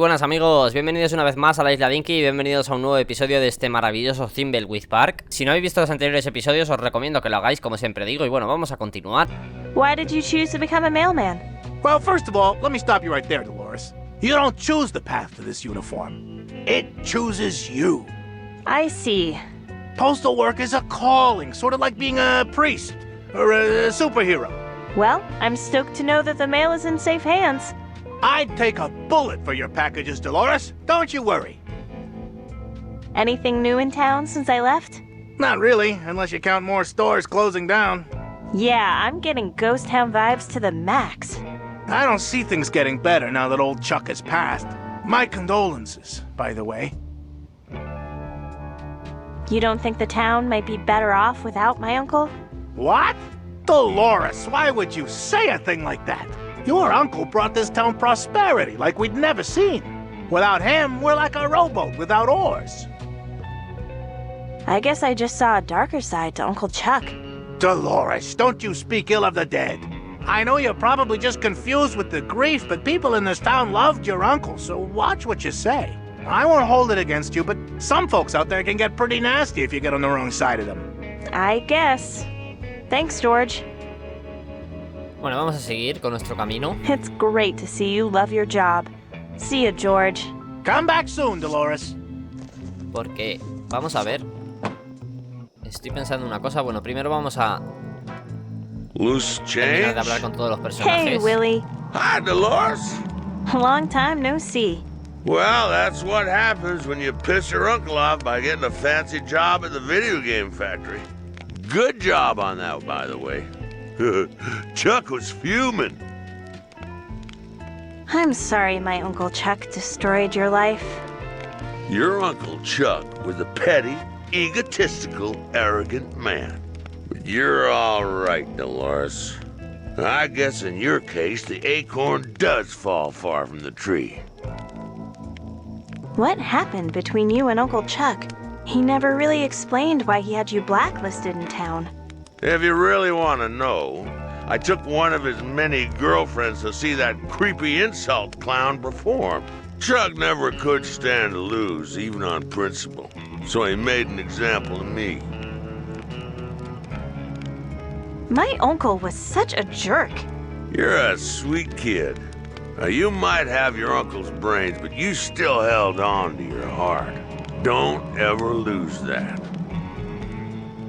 Muy buenas amigos, bienvenidos una vez más a la Isla Dinky y bienvenidos a un nuevo episodio de este maravilloso Thimbleweed Park. Si no habéis visto los anteriores episodios os recomiendo que lo hagáis como siempre digo y bueno, vamos a continuar. Why did you choose to become a mailman? Well, first of all, let me stop you right there, Dolores. You don't choose the path to this uniform. It chooses you. I see. Postal work is a calling, sort of like being a priest or a superhero. Well, I'm stoked to know that the mail is in safe hands. I'd take a bullet for your packages, Dolores. Don't you worry. Anything new in town since I left? Not really, unless you count more stores closing down. Yeah, I'm getting ghost town vibes to the max. I don't see things getting better now that old Chuck has passed. My condolences, by the way. You don't think the town might be better off without my uncle? What? Dolores, why would you say a thing like that? Your uncle brought this town prosperity like we'd never seen. Without him, we're like a rowboat without oars. I guess I just saw a darker side to Uncle Chuck. Dolores, don't you speak ill of the dead. I know you're probably just confused with the grief, but people in this town loved your uncle, so watch what you say. I won't hold it against you, but some folks out there can get pretty nasty if you get on the wrong side of them. I guess. Thanks, George. Bueno, vamos a seguir con nuestro camino. It's great to see you love your job. See you, George. Come back soon, Dolores. Porque, vamos a ver. Estoy pensando una cosa. Bueno, primero vamos a Loose terminar change? de hablar con todos los personajes. Hey, Willie. Hi, Dolores. Long time no see. Well, that's what happens when you piss your uncle off by getting a fancy job at the video game factory. Good job on that, by the way. Chuck was fuming. I'm sorry my Uncle Chuck destroyed your life. Your Uncle Chuck was a petty, egotistical, arrogant man. But you're all right, Dolores. I guess in your case, the acorn does fall far from the tree. What happened between you and Uncle Chuck? He never really explained why he had you blacklisted in town. If you really want to know, I took one of his many girlfriends to see that creepy insult clown perform. Chuck never could stand to lose, even on principle, so he made an example of me. My uncle was such a jerk. You're a sweet kid. Now, you might have your uncle's brains, but you still held on to your heart. Don't ever lose that.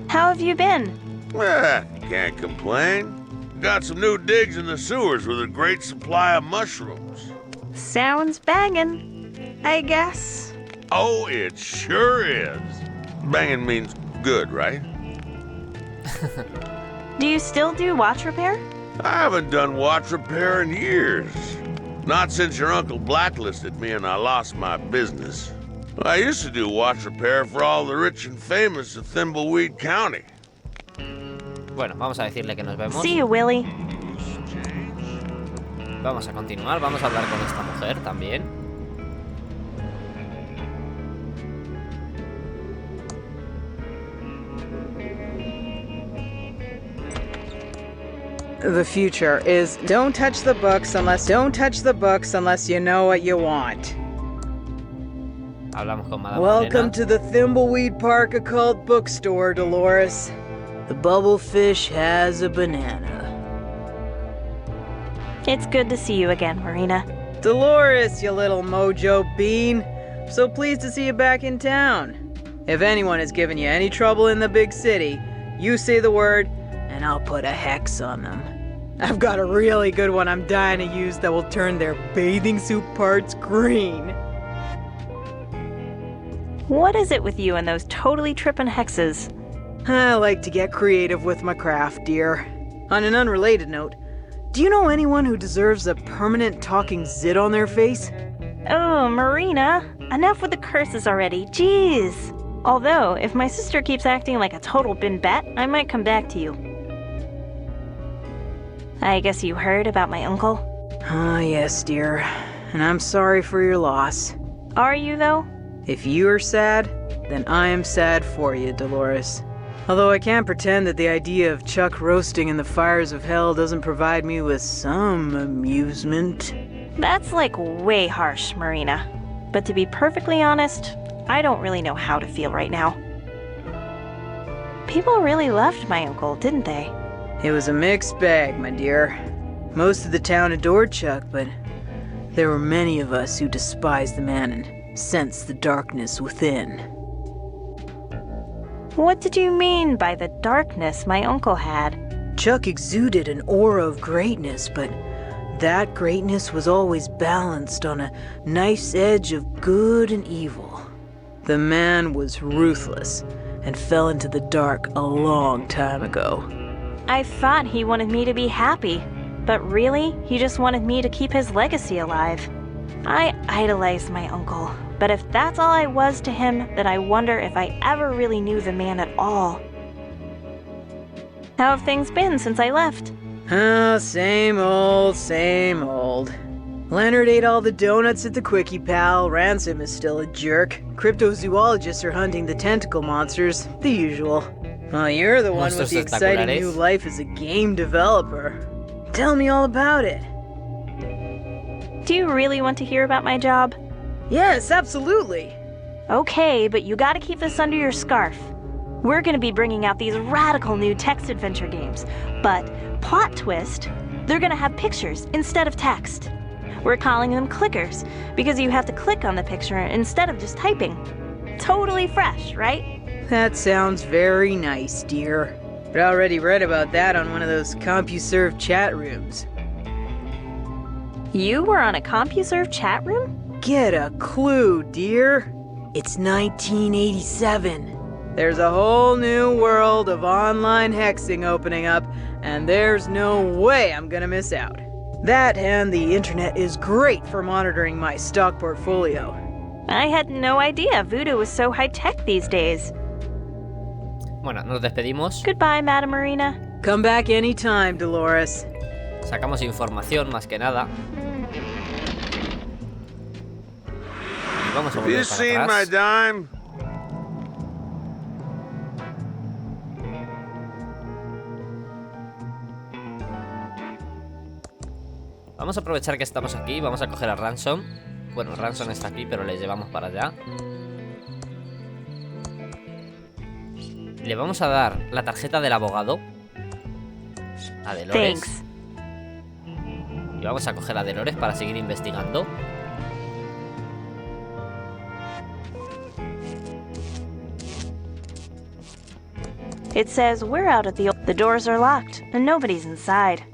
How have you been? Well, can't complain. Got some new digs in the sewers with a great supply of mushrooms. Sounds bangin', I guess. Oh, it sure is. Banging means good, right? Do you still do watch repair? I haven't done watch repair in years. Not since your uncle blacklisted me and I lost my business. I used to do watch repair for all the rich and famous of Thimbleweed County. Bueno, vamos a decirle que nos vemos. See you, Willie. Vamos a continuar, vamos a hablar con esta mujer también. The future is don't touch the books unless you know what you want. Hablamos con Madame Welcome Morena. to the Thimbleweed Park Occult Bookstore, Dolores. The bubblefish has a banana. It's good to see you again, Marina. Dolores, you little mojo bean. So pleased to see you back in town. If anyone has given you any trouble in the big city, you say the word, and I'll put a hex on them. I've got a really good one I'm dying to use that will turn their bathing suit parts green. What is it with you and those totally trippin' hexes? I like to get creative with my craft, dear. On an unrelated note, do you know anyone who deserves a permanent talking zit on their face? Oh, Marina, enough with the curses already, jeez. Although, if my sister keeps acting like a total bin bat, I might come back to you. I guess you heard about my uncle? Ah, yes, dear. And I'm sorry for your loss. Are you, though? If you are sad, then I am sad for you, Dolores. Although I can't pretend that the idea of Chuck roasting in the fires of hell doesn't provide me with some amusement. That's like way harsh, Marina. But to be perfectly honest, I don't really know how to feel right now. People really loved my uncle, didn't they? It was a mixed bag, my dear. Most of the town adored Chuck, but there were many of us who despised the man and sensed the darkness within. What did you mean by the darkness my uncle had? Chuck exuded an aura of greatness, but that greatness was always balanced on a nice edge of good and evil. The man was ruthless and fell into the dark a long time ago. I thought he wanted me to be happy, but really, he just wanted me to keep his legacy alive. I idolized my uncle, but if that's all I was to him, then I wonder if I ever really knew the man at all. How have things been since I left? Oh, same old, same old. Leonard ate all the donuts at the Quickie Pal, Ransom is still a jerk, cryptozoologists are hunting the tentacle monsters, the usual. Well, you're the one with the exciting new life as a game developer. Tell me all about it. Do you really want to hear about my job? Yes, absolutely. Okay, but you gotta keep this under your scarf. We're gonna be bringing out these radical new text adventure games, but plot twist, they're gonna have pictures instead of text. We're calling them clickers, because you have to click on the picture instead of just typing. Totally fresh, right? That sounds very nice, dear. But I already read about that on one of those CompuServe chat rooms. You were on a CompuServe chat room? Get a clue, dear. It's 1987. There's a whole new world of online hexing opening up, and there's no way I'm gonna miss out. That and the internet is great for monitoring my stock portfolio. I had no idea Voodoo was so high-tech these days. Bueno, nos despedimos. Goodbye, Madam Marina. Come back anytime, Dolores. Sacamos información más que nada. Y vamos a Have you volver seen para my atrás. dime? Vamos a aprovechar que estamos aquí. Vamos a coger a Ransom. Bueno, Ransom está aquí, pero le llevamos para allá. Le vamos a dar la tarjeta del abogado a Dolores. Thanks. Y vamos a coger a Dolores para seguir investigando. It says we're out at the doors are locked and nobody's inside.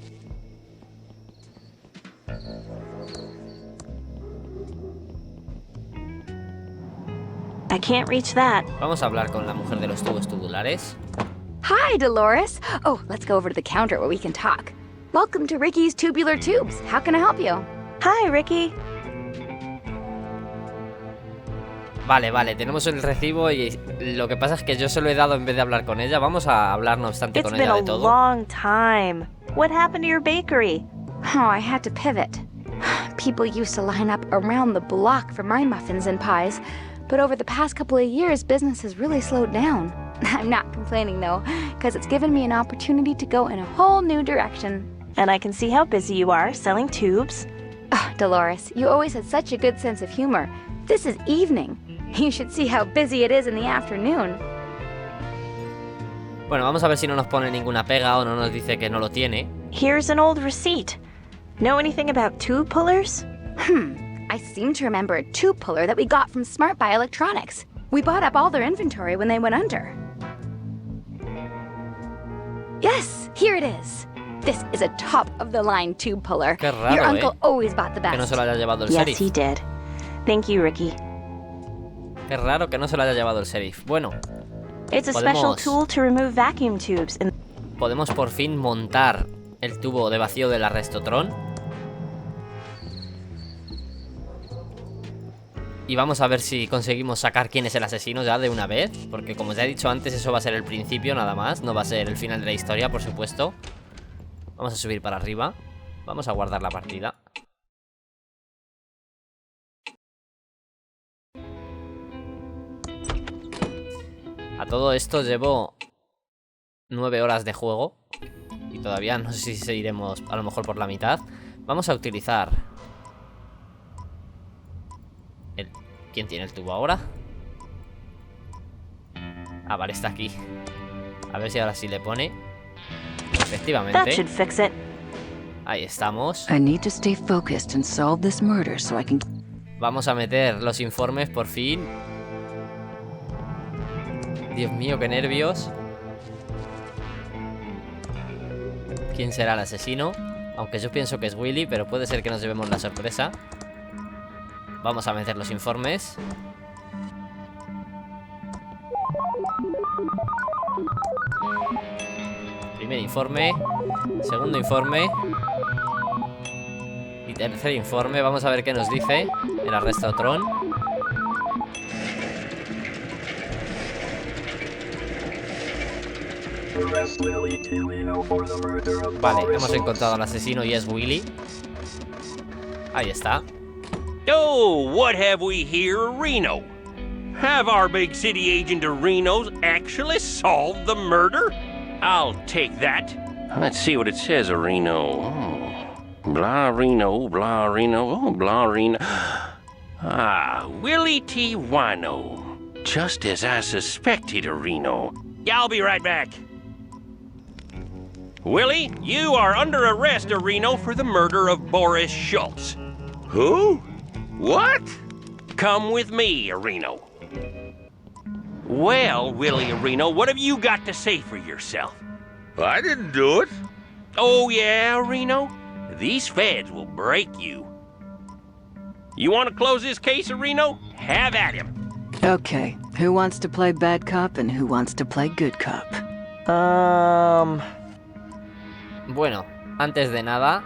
I can't reach that. Vamos a hablar con la mujer de los tubos tubulares. Hi, Dolores. Oh, let's go over to the counter where we can talk. Welcome to Ricky's Tubular Tubes. How can I help you? Hi, Ricky. Vale, tenemos el recibo y lo que pasa es que yo se lo he dado en vez de hablar con ella. Vamos a hablar, no obstante, It's con been ella a de todo. long time. What happened to your bakery? Oh, I had to pivot. People used to line up around the block for my muffins and pies, but over the past couple of years, business has really slowed down. I'm not complaining though, because it's given me an opportunity to go in a whole new direction. And I can see how busy you are selling tubes. Oh, Dolores, you always had such a good sense of humor. This is evening. You should see how busy it is in the afternoon. Bueno, vamos a ver si no nos pone ninguna pega o no nos dice que no lo tiene. Here's an old receipt. Know anything about tube pullers? I seem to remember a tube puller that we got from Smart Buy Electronics. We bought up all their inventory when they went under. Yes, here it is. This is a top-of-the-line tube puller. Qué raro, Your uncle always bought the Que no best. se lo haya llevado el Yes, sheriff. he did. Thank you, Ricky. Qué raro que no se lo haya llevado el sheriff. Bueno, It's a special Podemos- tool to remove vacuum tubes. And podemos por fin montar el tubo de vacío del arrestotron. Y vamos a ver si conseguimos sacar quién es el asesino ya de una vez. Porque como ya he dicho antes, eso va a ser el principio nada más. No va a ser el final de la historia, por supuesto. Vamos a subir para arriba. Vamos a guardar la partida. A todo esto llevo 9 horas de juego. Y todavía no sé si seguiremos a lo mejor por la mitad. Vamos a utilizar ¿quién tiene el tubo ahora? Ah, vale, está aquí. A ver si ahora sí le pone. That Efectivamente. should fix it. Ahí estamos. I need to stay focused and solve this murder so I can... Vamos a meter los informes por fin. Dios mío, qué nervios. ¿Quién será el asesino? Aunque yo pienso que es Willy, pero puede ser que nos llevemos la sorpresa. Vamos a meter los informes. Primer informe. Segundo informe. Y tercer informe. Vamos a ver qué nos dice el arrestotron. Vale, hemos encontrado al asesino y es Willy. Ahí está. Oh, what have we here, Reno? Have our big city agent of Reno's actually solved the murder? I'll take that. Let's see what it says, Reno. Oh, blah Reno, blah Reno, oh, blah Reno. Ah, Willie T. Wino. Just as I suspected, Reno. Yeah, I'll be right back. Willie, you are under arrest, Reno, for the murder of Boris Schultz. Who? What? Come with me, Reno. Well, Willie Reno, what have you got to say for yourself? I didn't do it. Oh, yeah, Reno? These feds will break you. You want to close this case, Reno? Have at him. Okay, who wants to play bad cop and who wants to play good cop? Bueno, antes de nada,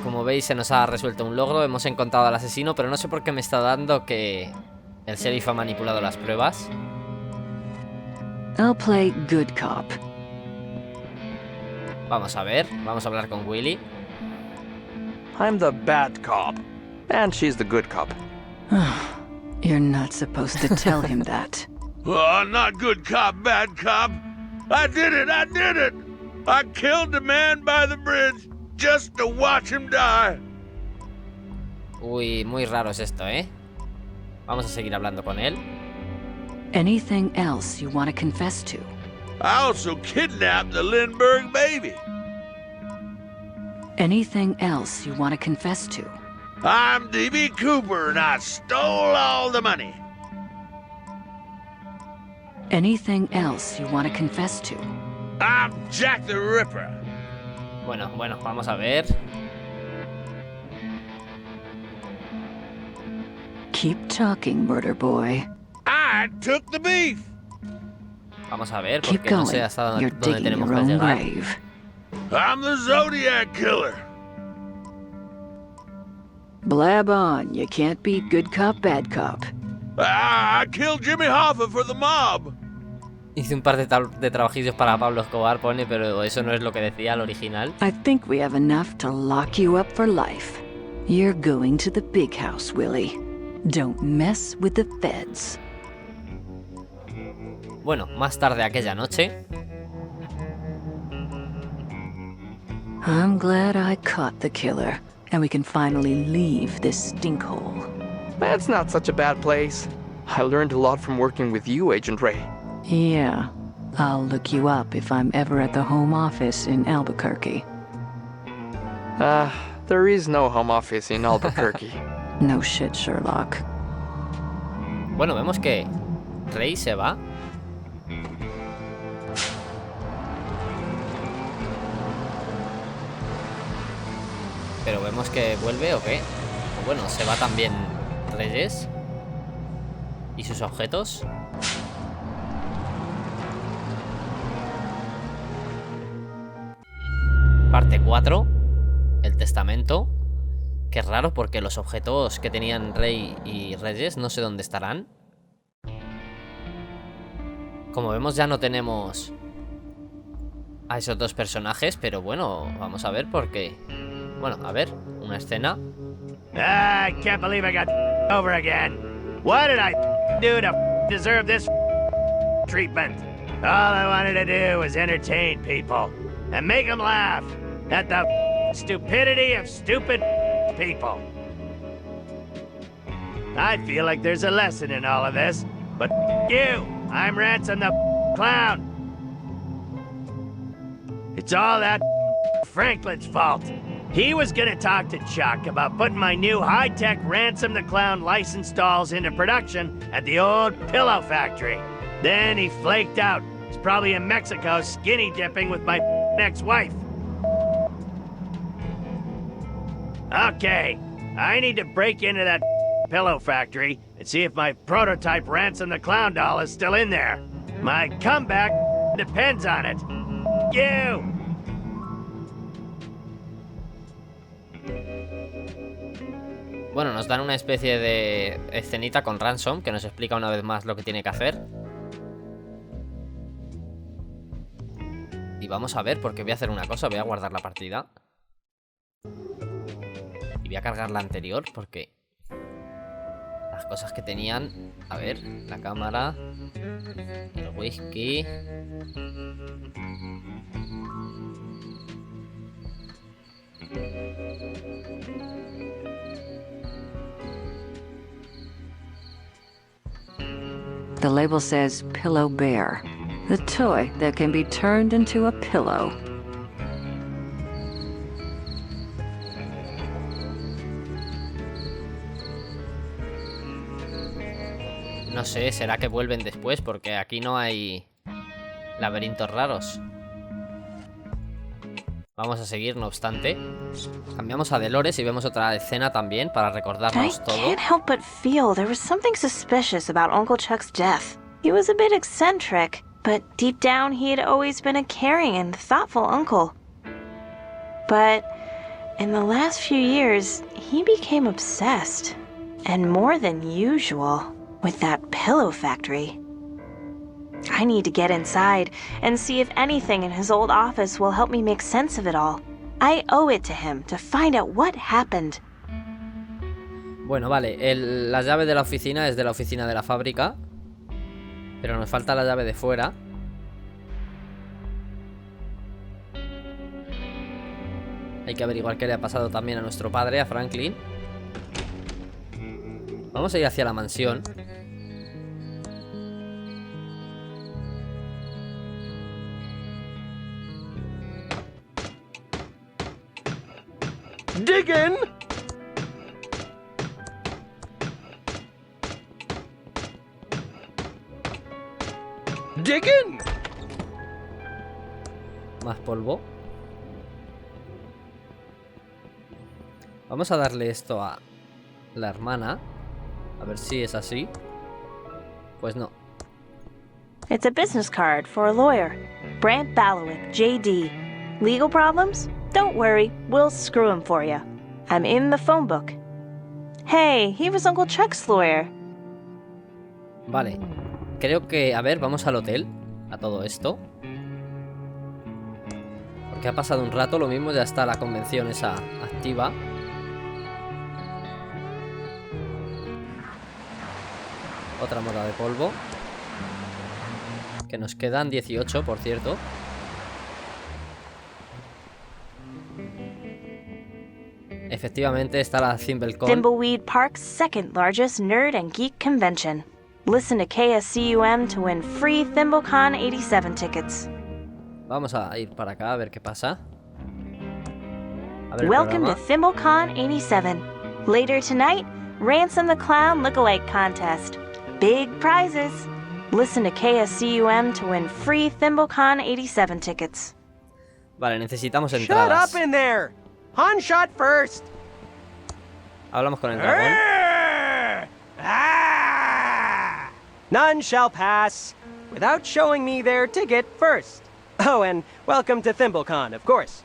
como veis se nos ha resuelto un logro. Hemos encontrado al asesino, pero no sé por qué me está dando que el sheriff ha manipulado las pruebas. I'll play good cop. Vamos a ver, vamos a hablar con Willy. I'm the bad cop, and she's the good cop. You're not supposed to tell him that. Oh, not good cop, bad cop. I did it, I did it. I killed the man by the bridge just to watch him die. Uy, muy raro es esto, ¿eh? Vamos a seguir hablando con él. Anything else you want to confess to? I also kidnapped the Lindbergh baby. Anything else you want to confess to? I'm D.B. Cooper and I stole all the money. Anything else you want to confess to? I'm Jack the Ripper. Bueno, vamos a ver. Keep talking, murder boy. I took the beef. Vamos a ver, Keep porque no going. sé hasta You're dónde digging tenemos your que own llegar. grave. I'm the Zodiac Killer. Blab on. You can't be good cop, bad cop. I killed Jimmy Hoffa for the mob. Hice un par de trabajillos para Pablo Escobar, pone, pero eso no es lo que decía el original. I think we have enough to lock you up for life. You're going to the big house, Willie. Don't mess with the feds. Bueno, más tarde aquella noche. I'm glad I caught the killer, and we can finally leave this stinkhole. That's not such a bad place. I learned a lot from working with you, Agent Ray. Yeah, I'll look you up if I'm ever at the home office in Albuquerque. There is no home office in Albuquerque. No shit, Sherlock. Bueno, vemos que Ray se va. Pero vemos que vuelve, ¿o qué? O bueno, se va también Reyes. ¿Y sus objetos? Parte 4. El testamento. Qué raro porque los objetos que tenían Rey y Reyes no sé dónde estarán. Como vemos ya no tenemos a esos dos personajes, pero bueno, vamos a ver porque... Bueno, a ver, una escena. I can't believe I got over again. What did I do to deserve this treatment? All I wanted to do was entertain people and make them laugh at the stupidity of stupid people. I feel like there's a lesson in all of this. But you, I'm Ransom the clown. It's all that Franklin's fault. He was gonna talk to Chuck about putting my new high-tech Ransom the Clown license dolls into production at the old pillow factory. Then he flaked out. He's probably in Mexico skinny dipping with my ex-wife. Okay, I need to break into that pillow factory and see if my prototype Ransom the Clown doll is still in there. My comeback depends on it. You! Bueno, nos dan una especie de escenita con Ransom que nos explica una vez más lo que tiene que hacer. Y vamos a ver, porque voy a hacer una cosa, voy a guardar la partida. Y voy a cargar la anterior, porque las cosas que tenían... A ver, la cámara, el whisky... The label says Pillow Bear, the toy that can be turned into a pillow. No sé, ¿será que vuelven después? Porque aquí no hay laberintos raros. Vamos a seguir, no obstante. Cambiamos a Dolores y vemos otra escena también para recordarnos todo. I can't help but feel there was something suspicious about Uncle Chuck's death. He was a bit eccentric, but deep down he had always been a caring and thoughtful uncle. But in the last few years, he became obsessed, and more than usual, with that pillow factory. I need to get inside and see if anything in his old office will help me make sense of it all. I owe it to him to find out what happened. Bueno, vale, la llave de la oficina es de la oficina de la fábrica, pero nos falta la llave de fuera. Hay que averiguar qué le ha pasado también a nuestro padre, a Franklin. Vamos a ir hacia la mansión. Diggin'! Diggin'! Más polvo. Vamos a darle esto a la hermana. A ver si es así. Pues no. It's a business card for a lawyer. Brant Ballowick, JD. Legal problems? Don't worry, we'll screw him for you. I'm in the phone book. Hey, he was Uncle Chuck's lawyer. Vale. Creo que... A ver, vamos al hotel. A todo esto. Porque ha pasado un rato. Lo mismo, ya está la convención esa activa. Otra moda de polvo. Que nos quedan 18, por cierto. Efectivamente está la Thimbleweed Park's second largest nerd and geek convention. Listen to KSCUM to win free ThimbleCon 87 tickets. Vamos a ir para acá a ver qué pasa. A ver Welcome to ThimbleCon 87. Later tonight, Ransom the Clown lookalike contest. Big prizes. Listen to KSCUM to win free ThimbleCon 87 tickets. Vale, necesitamos Shut entradas. up in there. Han shot first. Hablamos con el dragón. None shall pass without showing me their ticket first. Oh, and welcome to ThimbleCon, of course.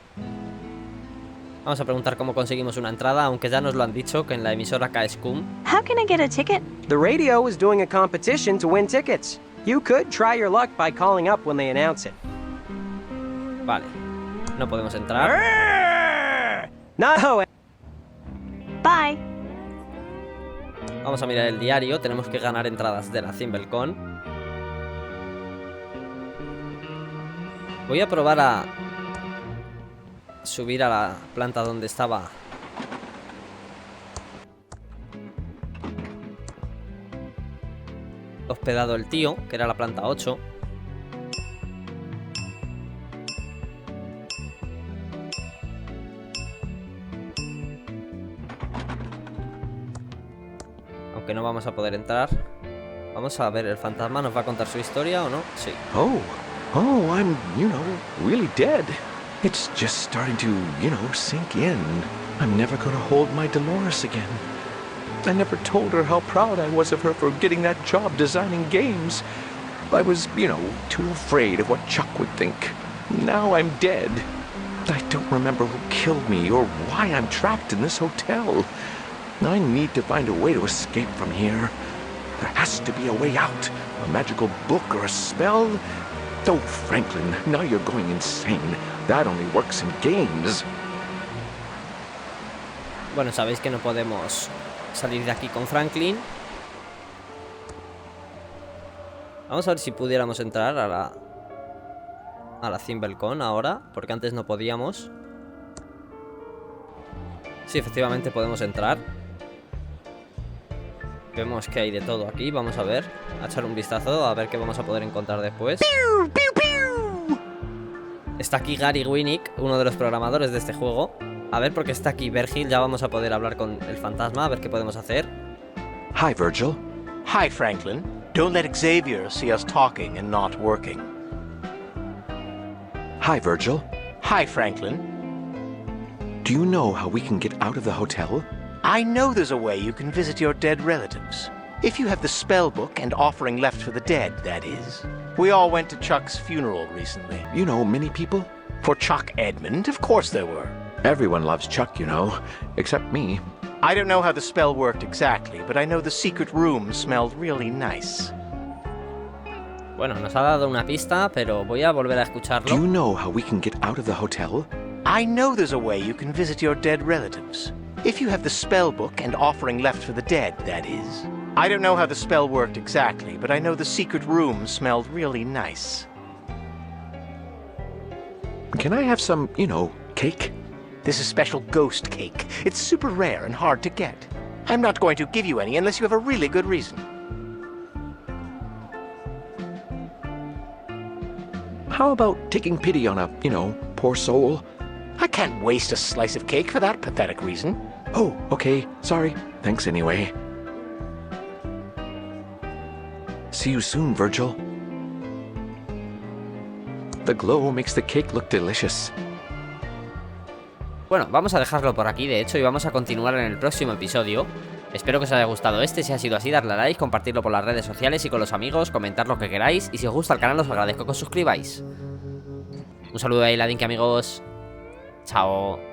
Vamos a preguntar cómo conseguimos una entrada, aunque ya nos lo han dicho, que en la emisora KSCUM. How can I get a ticket? The radio is doing a competition to win tickets. You could try your luck by calling up when they announce it. Vale. No podemos entrar. No. Bye. Vamos a mirar el diario. Tenemos que ganar entradas de la ThimbleCon. Voy a probar a subir a la planta donde estaba hospedado el tío, que era la planta 8. Aunque no vamos a poder entrar. Vamos a ver, ¿el fantasma nos va a contar su historia o no? Sí. Oh, I'm, really dead. It's just starting to, sink in. I'm never gonna hold my Dolores again. I never told her how proud I was of her for getting that job designing games. I was, too afraid of what Chuck would think. Now I'm dead. I don't remember who killed me or why I'm trapped in this hotel. I need to find a way to escape from here. There has to be a way out. A magical book or a spell. Oh, Franklin, now you're going insane. That only works in games. Bueno, sabéis que no podemos salir de aquí con Franklin. Vamos a ver si pudiéramos entrar a la Thimblecon ahora, porque antes no podíamos. Sí, efectivamente podemos entrar. Vemos que hay de todo aquí, vamos a ver, a echar un vistazo, a ver qué vamos a poder encontrar después. Está aquí Gary Winnick, uno de los programadores de este juego. A ver, porque está aquí Virgil, ya vamos a poder hablar con el fantasma, a ver qué podemos hacer. Hi, Virgil. Hi, Franklin. Don't let Xavier see us talking and not working. Hi, Virgil. Hi, Franklin. Do you know how we can get out of the hotel? I know there's a way you can visit your dead relatives. If you have the spell book and offering left for the dead, that is. We all went to Chuck's funeral recently. You know many people? For Chuck Edmund, of course there were. Everyone loves Chuck, except me. I don't know how the spell worked exactly, but I know the secret room smelled really nice. Bueno, nos ha dado una pista, pero voy a volver a escucharlo. Do you know how we can get out of the hotel? I know there's a way you can visit your dead relatives. If you have the spell book and offering left for the dead, that is. I don't know how the spell worked exactly, but I know the secret room smelled really nice. Can I have some, cake? This is special ghost cake. It's super rare and hard to get. I'm not going to give you any unless you have a really good reason. How about taking pity on a, poor soul? I can't waste a slice of cake for that pathetic reason. Oh, okay. Sorry. Thanks anyway. See you soon, Virgil. The glow makes the cake look delicious. Bueno, vamos a dejarlo por aquí, de hecho, y vamos a continuar en el próximo episodio. Espero que os haya gustado este, si ha sido así, darle a like, compartirlo por las redes sociales y con los amigos, comentar lo que queráis, y si os gusta el canal os agradezco que os suscribáis. Un saludo de Isla Dinky, amigos. Chao.